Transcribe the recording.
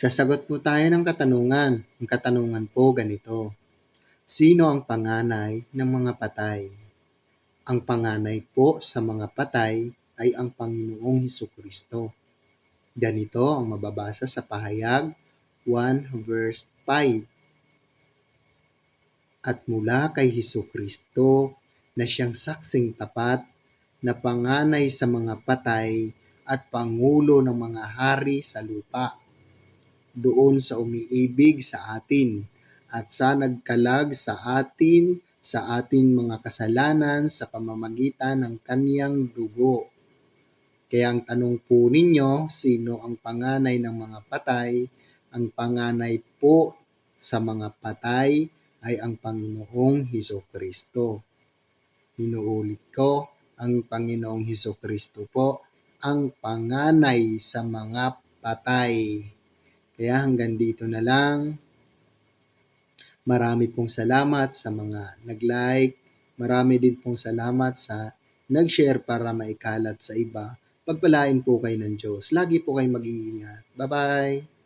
Sasagot po tayo ng katanungan. Ang katanungan po ganito: sino ang panganay ng mga patay? Ang panganay po sa mga patay ay ang Panginoong Hesukristo. Ganito ang mababasa sa Pahayag 1 verse 5. At mula kay Hesukristo na siyang saksing tapat na panganay sa mga patay at pangulo ng mga hari sa lupa, doon sa umiibig sa atin at sa nagkalag sa atin sa ating mga kasalanan sa pamamagitan ng kaniyang dugo. Kaya ang tanong po ninyo, sino ang panganay ng mga patay? Ang panganay po sa mga patay ay ang Panginoong Hesukristo. Inuulit ko, ang Panginoong Hesukristo po ang panganay sa mga patay. Kaya hanggang dito na lang. Marami pong salamat sa mga nag-like. Marami din pong salamat sa nag-share para maikalat sa iba. Pagpalain po kayo ng Diyos. Lagi po kayong mag-iingat. Bye-bye!